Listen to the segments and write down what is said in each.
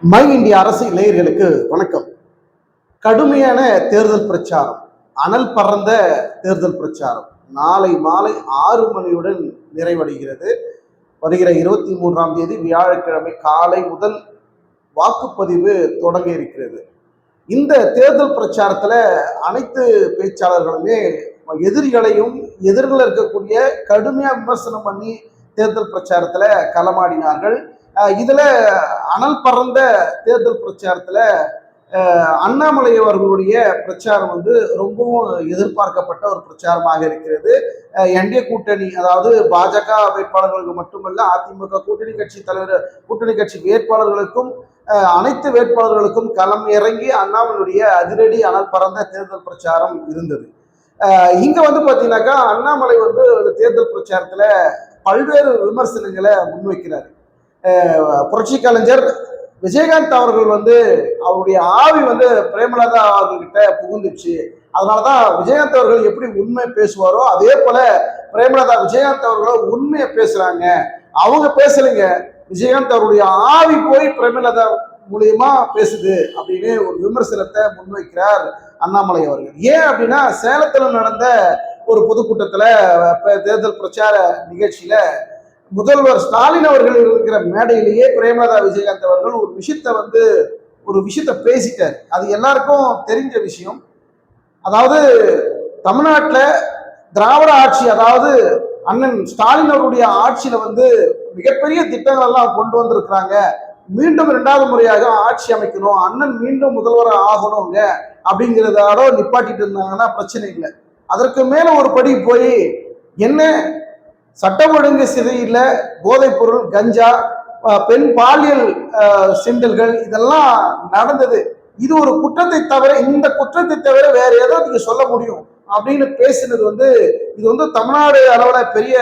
My இந்திய அரசு நேயர்களுக்கு வணக்கம். கடுமையான தேர்தல் பிரச்சாரம், அனல் பறந்த தேர்தல் பிரச்சாரம் நாளை மாலை 6 மணியுடன் நிறைவடைகிறது. வருகிற 23ஆம் தேதி வியாழக்கிழமை காலை முதல் வாக்குப்பதிவு தொடங்க இருக்கிறது. இந்த தேர்தல் பிரச்சாரத்துல அனைத்து பேச்சாளர்களுமே எதிரிகளையும் எதிரில் இருக்கக்கூடிய கடுமையா விமர்சனம் பண்ணி தேர்தல் பிரச்சாரத்துல களமாடினார்கள். இதுல அனல் பறந்த தேர்தல் பிரச்சாரத்துல அண்ணாமலை அவர்களுடைய பிரச்சாரம் ரொம்பவும் எதிர்பார்க்கப்பட்ட ஒரு பிரச்சாரமாக இருக்கிறது. என்டிஏ கூட்டணி, அதாவது பாஜக வேட்பாளர்களுக்கு மட்டுமல்ல, அதிமுக கூட்டணி கட்சி தலைவர், கூட்டணி கட்சி வேட்பாளர்களுக்கும் அனைத்து வேட்பாளர்களுக்கும் களம் இறங்கி அண்ணாமலையுடைய அதிரடி அனல் பறந்த தேர்தல் பிரச்சாரம் இருந்தது. இங்க பாத்தீங்கன்னாக்கா அண்ணாமலை தேர்தல் பிரச்சாரத்துல பல்வேறு விமர்சனங்களை முன்வைக்கிறார். புரட்சி கலைஞர் விஜயகாந்த் அவர்கள் அவருடைய ஆவி பிரேமலதா அவர்கள்கிட்ட புகுந்துச்சு. அதனாலதான் விஜயகாந்த் அவர்கள் எப்படி உண்மை பேசுவாரோ அதே போல பிரேமலதா விஜயகாந்த் அவர்களும் உண்மையை பேசுறாங்க. அவங்க பேசலைங்க, விஜயகாந்த் அவருடைய ஆவி போய் பிரேமலதா மூலியமா பேசுது அப்படின்னு ஒரு விமர்சனத்தை முன்வைக்கிறார் அண்ணாமலை அவர்கள். ஏன் அப்படின்னா, சேலத்துல நடந்த ஒரு பொதுக்கூட்டத்துல தேர்தல் பிரச்சார நிகழ்ச்சியில முதல்வர் ஸ்டாலின் அவர்கள் இருக்கிற மேடையிலேயே பிரேமலதா விஜயகாந்த் அவர்கள் ஒரு விஷயத்த பேசிட்டார். அது எல்லாருக்கும் தெரிஞ்ச விஷயம். அதாவது தமிழ்நாட்டில் திராவிட ஆட்சி, அதாவது அண்ணன் ஸ்டாலின் அவருடைய ஆட்சியில மிகப்பெரிய திட்டங்கள் எல்லாம் கொண்டு வந்திருக்கிறாங்க. மீண்டும் 2வது முறையாக ஆட்சி அமைக்கணும், அண்ணன் மீண்டும் முதல்வர் ஆகணுங்க அப்படிங்கிறதாரோ நிப்பாட்டிட்டு இருந்தாங்கன்னா பிரச்சனை இல்லை. அதற்கு மேல ஒரு படி போய் என்ன சட்டம் ஒழுங்கு சிறையில் போதைப் பொருள், கஞ்சா, பெண் பாலியல் செண்டல்கள் இதெல்லாம் நடந்தது. இது ஒரு குற்றத்தை தவிர, இந்த குற்றத்தை தவிர வேற ஏதோ நீங்க சொல்ல முடியும் அப்படின்னு பேசினது இது தமிழ்நாடு அளவுல பெரிய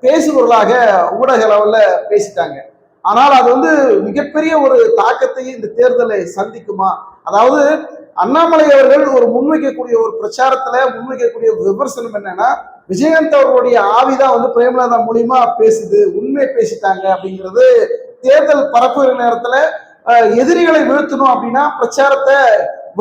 பேசுபொருளாக ஊடக அளவுல பேசிட்டாங்க. ஆனால் அது மிகப்பெரிய ஒரு தாக்கத்தை இந்த தேர்தலை சந்திக்குமா? அதாவது அண்ணாமலை அவர்கள் ஒரு முன்வைக்கக்கூடிய ஒரு பிரச்சாரத்துல முன்வைக்கக்கூடிய விமர்சனம் என்னன்னா, விஜயகாந்த் அவர்களுடைய ஆவிதான் பிரேமலதா மூலியமா பேசுது, உண்மை பேசிட்டாங்க அப்படிங்கிறது. தேர்தல் பரப்புகிற நேரத்துல எதிரிகளை வீழ்த்தணும் அப்படின்னா பிரச்சாரத்தை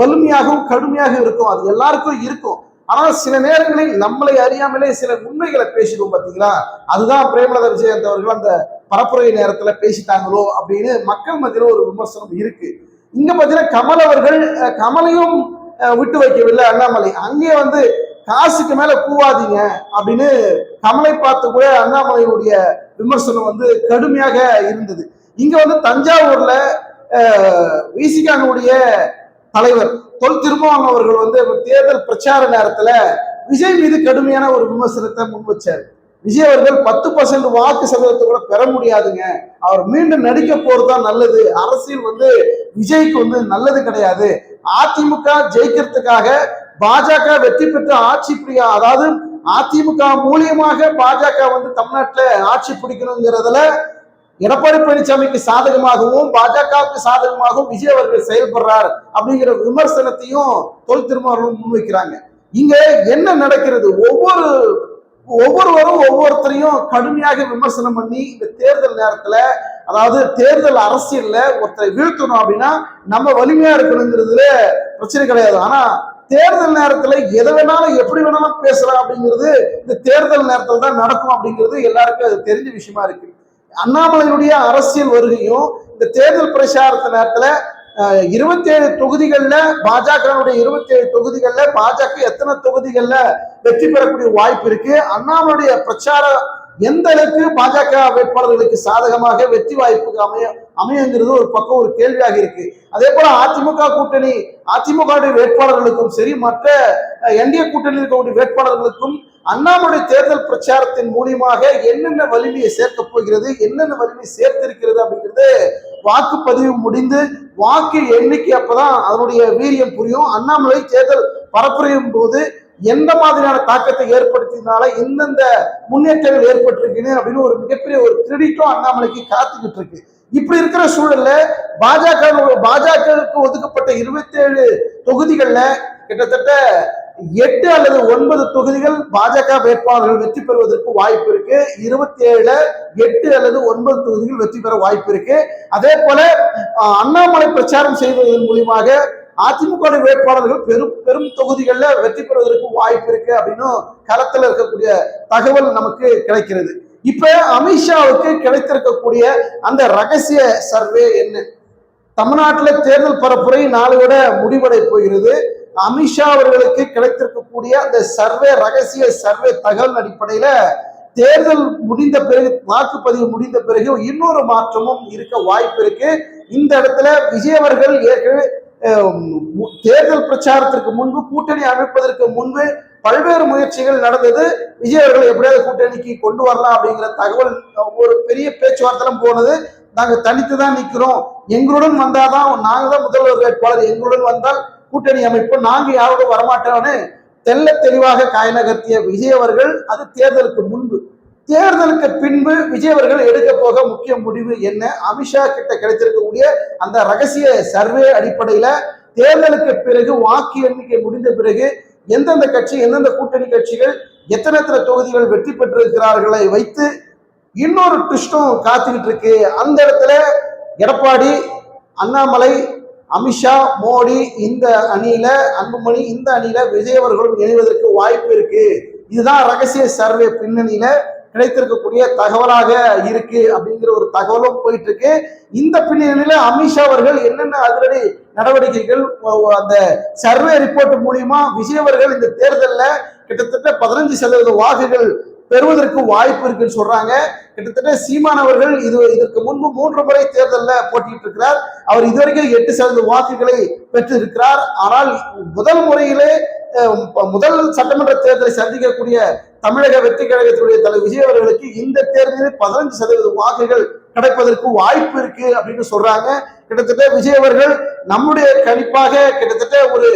வலிமையாகவும் கடுமையாக இருக்கும், அது எல்லாருக்கும் இருக்கும். ஆனால் சில நேரங்களில் நம்மளை அறியாமலே சில உண்மைகளை பேசிடுவோம் பார்த்தீங்களா, அதுதான் பிரேமலதா விஜயகாந்த் அவர்கள் அந்த பரப்புரை நேரத்துல பேசிட்டாங்களோ அப்படின்னு மக்கள் மத்தியில ஒரு விமர்சனம் இருக்கு. இங்க பாத்தீங்கன்னா கமல் அவர்கள், கமலையும் விட்டு வைக்கவில்லை அண்ணாமலை. அங்கே காசுக்கு மேல கூவாதீங்க அப்படின்னு கமலை பார்த்து கூட அண்ணாமலையினுடைய விமர்சனம் கடுமையாக இருந்தது. இங்க தஞ்சாவூர்ல விசிகானுடைய தலைவர் தொல் திருமாவளவன் அவர்கள் தேர்தல் பிரச்சார நேரத்துல விஜய் மீது கடுமையான ஒரு விமர்சனத்தை முன்வச்சார். விஜய் அவர்கள் 10% வாக்கு சதவீதத்தை கூட பெற முடியாதுங்க, அவர் மீண்டும் நடிக்க போறதுதான் நல்லது, அரசியல் விஜய்க்கு நல்லது கிடையாது, அதிமுக ஜெயிக்கிறதுக்காக பாஜக வெற்றி பெற்று ஆட்சி பிடிக்க, அதாவது அதிமுக மூலியமாக பாஜக தமிழ்நாட்டில் ஆட்சி பிடிக்கணுங்கிறதுல எடப்பாடி பழனிசாமிக்கு சாதகமாகவும் பாஜகவுக்கு சாதகமாகவும் விஜய் அவர்கள் செயல்படுறார் அப்படிங்கிற விமர்சனத்தையும் தொல் திருமாவளவன் முன்வைக்கிறாங்க. இங்க என்ன நடக்கிறது? ஒவ்வொருவரும் ஒவ்வொருத்தரையும் கடுமையாக விமர்சனம் பண்ணி இந்த தேர்தல் நேரத்துல, அதாவது தேர்தல் அரசியல்ல ஒருத்தரை வீழ்த்தணும் அப்படின்னா நம்ம வலிமையா இருக்கணுங்கிறதுல பிரச்சனை கிடையாது. ஆனா தேர்தல் நேரத்துல எதை வேணாலும் எப்படி வேணாலும் பேசலாம் அப்படிங்கிறது இந்த தேர்தல் நேரத்துல தான் நடக்கும் அப்படிங்கிறது எல்லாருக்கும் அது தெரிஞ்ச விஷயமா இருக்கு. அண்ணாமலையுடைய அரசியல் வருகையும் இந்த தேர்தல் பிரச்சாரத்து நேரத்துல 27 தொகுதிகள்ல பாஜகவுடைய 27 தொகுதிகள்ல பாஜக எத்தனை தொகுதிகள்ல வெற்றி பெறக்கூடிய வாய்ப்பு இருக்கு? அண்ணாமலையுடைய பிரச்சாரம் எந்த அளவுக்கு பாஜக வேட்பாளர்களுக்கு சாதகமாக வெற்றி வாய்ப்புக்கு அமையுங்கிறது ஒரு பக்கம் ஒரு கேள்வியாக இருக்கு. அதே போல அதிமுக கூட்டணி, அதிமுக வேட்பாளர்களுக்கும் சரி, மற்ற என்டிஏ கூட்டணியில் இருக்கக்கூடிய வேட்பாளர்களுக்கும் அண்ணாமலை தேர்தல் பிரச்சாரத்தின் மூலியமாக என்னென்ன வலிமையை சேர்க்க போகிறது, என்னென்ன வலிமை சேர்த்திருக்கிறது அப்படிங்கிறது வாக்குப்பதிவு முடிந்து வாக்கு எண்ணிக்கை அப்பதான் அதனுடைய வீரியம் புரியும். அண்ணாமலை தேர்தல் பரப்புரையும் போது எந்த மாதிரியான தாக்கத்தை ஏற்படுத்தினால எந்தெந்த முன்னேற்றங்கள் ஏற்பட்டிருக்குன்னு அப்படின்னு ஒரு மிகப்பெரிய ஒரு கிரெடிட்டும் அண்ணாமலைக்கு காத்துக்கிட்டு இருக்கு. இப்படி இருக்கிற சூழல்ல பாஜகவுக்கு ஒதுக்கப்பட்ட 27 தொகுதிகள்ல கிட்டத்தட்ட 8 அல்லது 9 தொகுதிகள் பாஜக வேட்பாளர்கள் வெற்றி பெறுவதற்கு வாய்ப்பு இருக்கு. 27 8 அல்லது 9 தொகுதிகள் வெற்றி பெற வாய்ப்பு இருக்கு. அதே போல அண்ணாமலை பிரச்சாரம் செய்வதன் மூலியமாக அதிமுக வேட்பாளர்கள் பெரும் பெரும் தொகுதிகளில் வெற்றி பெறுவதற்கு வாய்ப்பு இருக்கு அப்படின்னு களத்தில் இருக்கக்கூடிய தகவல் நமக்கு கிடைக்கிறது. இப்ப அமித்ஷாவுக்கு கிடைத்திருக்கக்கூடிய அந்த ரகசிய சர்வே என்ன? தமிழ்நாட்டில் தேர்தல் பரப்புரை நாளையோட முடிவடை போகிறது. அமித்ஷா அவர்களுக்கு கிடைத்திருக்கக்கூடிய அந்த சர்வே ரகசிய சர்வே தகவல் அடிப்படையில தேர்தல் முடிந்த பிறகு, வாக்குப்பதிவு முடிந்த பிறகு இன்னொரு மாற்றமும் இருக்க வாய்ப்பு இருக்கு. இந்த இடத்துல விஜய் அவர்கள் ஏற்கனவே தேர்தல் பிரச்சாரத்திற்கு முன்பு, கூட்டணி அமைப்பதற்கு முன்பு பல்வேறு முயற்சிகள் நடந்தது. விஜய் அவர்கள் எப்படியாவது கூட்டணிக்கு கொண்டு வரலாம் அப்படிங்கிற தகவல் ஒரு பெரிய பேச்சுவார்த்தைலாம் போனது. நாங்க தனித்து தான் நிக்கிறோம், எங்களுடன் வந்தாதான், நாங்க தான் முதல்வர் வேட்பாளர், எங்களுடன் வந்தால் கூட்டணி அமைப்போம், நாங்க யாரோட வரமாட்டோம்னு தெல்ல தெளிவாக காய் நகர்த்திய விஜய் அவர்கள் அது தேர்தலுக்கு முன்பு. தேர்தலுக்கு பின்பு விஜய் அவர்கள் எடுக்க போக முக்கிய முடிவு என்ன? அமித்ஷா கிட்ட கிடைத்திருக்கக்கூடிய அந்த ரகசிய சர்வே அடிப்படையில தேர்தலுக்கு பிறகு, வாக்கு எண்ணிக்கை முடிந்த பிறகு எந்தெந்த கட்சி, எந்தெந்த கூட்டணி கட்சிகள் எத்தனை தொகுதிகள் வெற்றி பெற்றிருக்கிறார்களை வைத்து இன்னொரு ட்விஸ்டும் காத்துக்கிட்டு இருக்கு. அந்த இடத்துல எடப்பாடி, அண்ணாமலை, அமித்ஷா, மோடி இந்த அணியில, அன்புமணி இந்த அணியில விஜய் அவர்களும் இணைவதற்கு வாய்ப்பு இருக்கு. இதுதான் ரகசிய சர்வே பின்னணியில கிடைத்திருக்கக்கூடிய தகவலாக இருக்கு அப்படிங்கிற ஒரு தகவலும் போயிட்டு இருக்கு. இந்த பின்னணியில அமித்ஷா அவர்கள் என்னென்ன அதிரடி நடவடிக்கைகள் அந்த சர்வே ரிப்போர்ட் மூலியமா விஜய் அவர்கள் இந்த தேர்தலில் கிட்டத்தட்ட 15% வாக்குகள் பெறுவதற்கு வாய்ப்பு இருக்குன்னு சொல்றாங்க. கிட்டத்தட்ட சீமான் அவர்கள் இதற்கு முன்பு 3 முறை தேர்தலில் போட்டிட்டு இருக்கிறார். அவர் இதுவரைக்கும் 8% வாக்குகளை பெற்று இருக்கிறார். ஆனால் முதல் முறையிலே முதல் சட்டமன்ற தேர்தலை சந்திக்கக்கூடிய தமிழக வெற்றி கழகத்தினுடைய தலைவர் விஜய் அவர்களுக்கு இந்த தேர்தலில் 15% வாக்குகள் கிடைப்பதற்கு வாய்ப்பு இருக்கு அப்படின்னு சொல்றாங்க. கிட்டத்தட்ட விஜய் அவர்கள் நம்முடைய கணிப்பாக கிட்டத்தட்ட ஒரு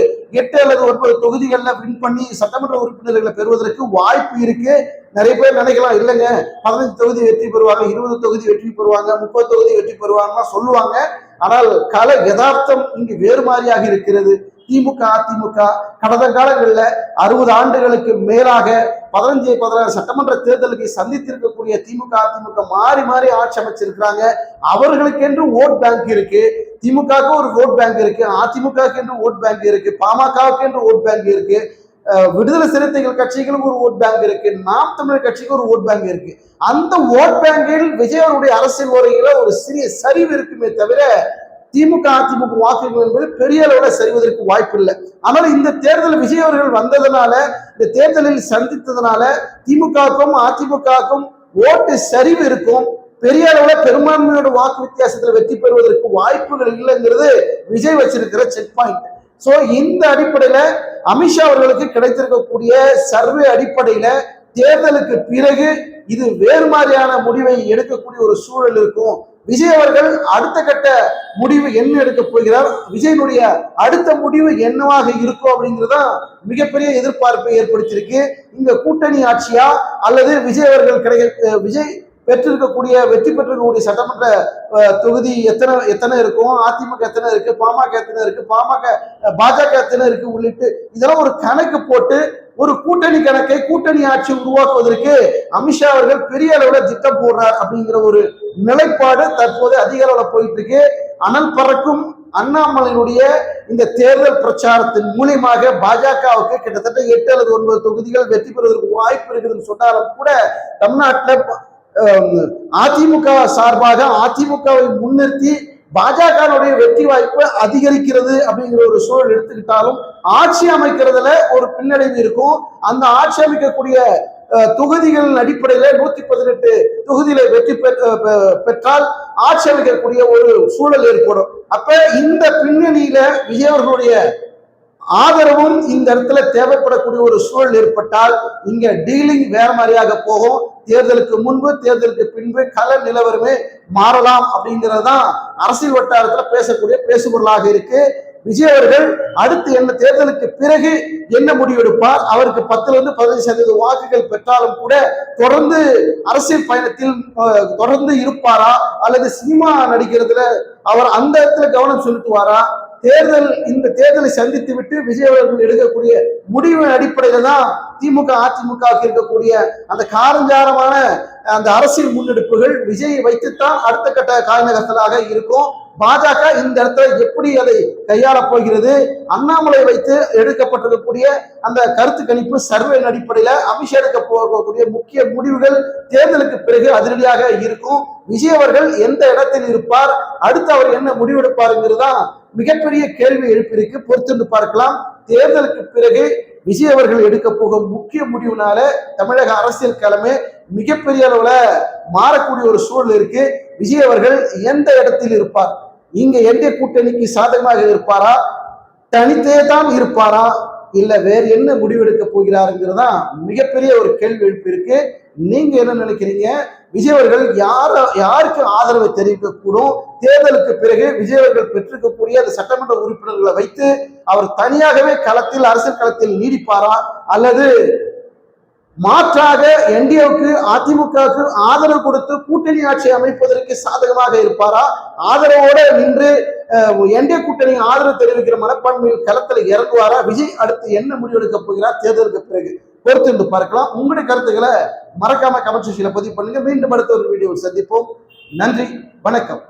8 அல்லது 9 தொகுதிகளில் வின் பண்ணி சட்டமன்ற உறுப்பினர்களை பெறுவதற்கு வாய்ப்பு இருக்கு. நிறைய பேர் நினைக்கலாம், இல்லைங்க 15 தொகுதி வெற்றி பெறுவாங்க, 20 தொகுதி வெற்றி பெறுவாங்க, 30 தொகுதி வெற்றி பெறுவாங்கன்னா சொல்லுவாங்க. ஆனால் கள யதார்த்தம் இங்கு வேறு மாதிரியாக இருக்கிறது. திமுக, அதிமுக கடந்த காலங்களில் 60 ஆண்டுகளுக்கு மேலாக 15-16 சட்டமன்ற தேர்தலுக்கு சந்தித்திருக்கக்கூடிய திமுக, அதிமுக மாறி மாறி ஆட்சி அமைச்சிருக்கிறாங்க. அவர்களுக்கென்று ஓட் பேங்க் இருக்கு. திமுகவுக்கு ஒரு ஓட் பேங்க் இருக்கு, அதிமுகவுக்கு என்று ஓட் பேங்க் இருக்கு, பாமகவுக்கு என்று ஓட் பேங்க் இருக்கு, விடுதலை சிறுத்தைகள் கட்சிகளுக்கு ஒரு ஓட் பேங்க் இருக்கு, நாம் தமிழர் கட்சிக்கு ஒரு ஓட் பேங்க் இருக்கு. அந்த ஓட் பேங்கில் விஜய் அவருடைய அரசியல் உரையில ஒரு சிறிய சரிவு இருக்குமே தவிர திமுக, அதிமுக வாக்குகள் என்பது பெரிய அளவில் சரிவதற்கு வாய்ப்பு இல்லை. ஆனால் இந்த தேர்தல் விஜய் அவர்கள் வந்ததுனால, இந்த தேர்தலில் சந்தித்ததுனால திமுகவுக்கும் அதிமுகவுக்கும் ஓட்டு சரிவு இருக்கும். பெரிய அளவில் பெரும்பான்மையோட வாக்கு வித்தியாசத்தில் வெற்றி பெறுவதற்கு வாய்ப்புகள் இல்லைங்கிறது விஜய் வச்சிருக்கிற செக் பாயிண்ட். சோ இந்த அடிப்படையில அமித்ஷா அவர்களுக்கு கிடைத்திருக்கக்கூடிய சர்வே அடிப்படையில தேர்தலுக்கு பிறகு இது வேறு மாதிரியான முடிவை எடுக்கக்கூடிய ஒரு சூழல் இருக்கும். விஜய் அவர்கள் அடுத்த கட்ட முடிவு என்ன எடுக்க போகிறார், விஜயனுடைய அடுத்த முடிவு என்னவாக இருக்கும் அப்படிங்கிறதா மிகப்பெரிய எதிர்பார்ப்பை ஏற்படுத்தியிருக்கு. இங்க கூட்டணி ஆட்சியா அல்லது விஜய் அவர்கள் விஜய் பெற்றிருக்கக்கூடிய வெற்றி பெற்றிருக்கக்கூடிய சட்டமன்ற தொகுதி எத்தனை இருக்கும், அதிமுக எத்தனை இருக்கு, பாமக எத்தனை இருக்கு, பாஜக எத்தனை இருக்கு உள்ளிட்டு இதெல்லாம் ஒரு கணக்கு போட்டு ஒரு கூட்டணி கணக்கை, கூட்டணி ஆட்சி உருவாக்குவதற்கு அமித்ஷா அவர்கள் பெரிய அளவுல திட்டம் போடுறார் அப்படிங்கிற ஒரு நிலைப்பாடு தற்போது அதிக அளவுல போயிட்டு இருக்கு. அனல் பறக்கும் அண்ணாமலையினுடைய இந்த தேர்தல் பிரச்சாரத்தின் மூலியமாக பாஜகவுக்கு கிட்டத்தட்ட 8 அல்லது 9 தொகுதிகள் வெற்றி பெறுவதற்கு வாய்ப்பு இருக்குதுன்னு சொன்னாலும் கூட தமிழ்நாட்டில் அதிமுக சார்பாக அதிமுகவை முன்னிறுத்தி பாஜகவுடைய வெற்றி வாய்ப்பு அதிகரிக்கிறது அப்படிங்கிற ஒரு சூழல் எடுத்துக்கிட்டாலும் ஆட்சி அமைக்கிறதுல ஒரு பின்னடைவு இருக்கும். அந்த ஆட்சி அமைக்கக்கூடிய தொகுதிகளின் அடிப்படையில 118 தொகுதியில வெற்றி பெற்றால் ஆட்சி அமைக்கக்கூடிய ஒரு சூழல் ஏற்படும். அப்ப இந்த பின்னணியில விஜய் அவர்களுடைய ஆதரவும் இந்த இடத்துல தேவைப்படக்கூடிய ஒரு சூழல் ஏற்பட்டால் இங்க டீலிங் வேற மாதிரியாக போகும். தேர்தலுக்கு முன்பு, தேர்தலுக்கு பின்பு கள நிலவரமே மாறலாம் அப்படிங்கிறதுதான் அரசியல் வட்டாரத்துல பேசக்கூடிய பேசுபொருளாக இருக்கு. விஜய் அவர்கள் அடுத்து என்ன தேர்தலுக்கு பிறகு என்ன முடிவெடுப்பார், அவருக்கு 10-15% வாக்குகள் பெற்றாலும் கூட தொடர்ந்து அரசியல் பயணத்தில் தொடர்ந்து இருப்பாரா அல்லது சினிமா நடிக்கிறதுல அவர் அந்த இடத்துல கவனம் செலுத்துவாரா, இந்த தேர்தலை சந்தித்து விட்டு விஜய் அவர்கள் எடுக்கக்கூடிய முடிவின் அடிப்படையில தான் திமுக அதிமுகவுக்கு இருக்கக்கூடிய அந்த காரஞ்சாரமான அந்த அரசியல் முன்னெடுப்புகள் விஜயை வைத்துத்தான் அடுத்த கட்ட காய்நகர்த்தலாக இருக்கும். பாஜக இந்த இடத்துல எப்படி அதை கையாள போகிறது, அண்ணாமலை வைத்து எடுக்கப்பட்டிருக்கக்கூடிய அந்த கருத்து கணிப்பு சர்வே அடிப்படையில அபிஷேக் எடுக்க போகக்கூடிய முக்கிய முடிவுகள் தேர்தலுக்கு பிறகு அதிரடியாக இருக்கும். விஜய் அவர்கள் எந்த இடத்தில் இருப்பார், அடுத்து அவர் என்ன முடிவெடுப்பாருங்கிறதுதான் மிகப்பெரிய கேள்வி எழுப்பியிருக்கு. பொறுத்திருந்து பார்க்கலாம். தேர்தலுக்கு பிறகு விஜய் அவர்கள் எடுக்க போகும் முக்கிய முடிவுனால தமிழக அரசியல் களமே மிகப்பெரிய அளவுல மாறக்கூடிய ஒரு சூழல் இருக்கு. விஜய் அவர்கள் எந்த இடத்தில் இருப்பார், இங்க என்டிஏ கூட்டணிக்கு சாதகமாக இருப்பாரா, தனித்தே தான் இருப்பாரா, இல்ல வேற என்ன முடிவெடுக்க போகிறாருங்கிறதா மிகப்பெரிய ஒரு கேள்வி எழுப்பி இருக்கு. நீங்க என்ன நினைக்கிறீங்க? விஜய் அவர்கள் யாருக்கு ஆதரவை தெரிவிக்கக்கூடும்? தேர்தலுக்கு பிறகு விஜய் அவர்கள் பெற்றிருக்கக்கூடிய அந்த சட்டமன்ற உறுப்பினர்களை வைத்து அவர் தனியாகவே களத்தில் அரசியல் களத்தில் நீடிப்பாரா, அல்லது மாற்றாக என்டிஏவுக்கு அதிமுகவுக்கு ஆதரவு கொடுத்து கூட்டணி ஆட்சி அமைப்பதற்கு சாதகமாக இருப்பாரா, ஆதரவோட நின்று என்டிஏ கூட்டணி ஆதரவு தெரிவிக்கிற மனப்பான்மையில் களத்தில் இறங்குவாரா? விஜய் அடுத்து என்ன முடிவெடுக்க போகிறார் தேர்தலுக்கு பிறகு? பொறுத்து பார்க்கலாம். உங்களுடைய கருத்துக்களை மறக்காம கமெண்ட் செக்ஷன்ல பதிவு பண்ணுங்க. மீண்டும் அடுத்த ஒரு வீடியோவில் சந்திப்போம். நன்றி, வணக்கம்.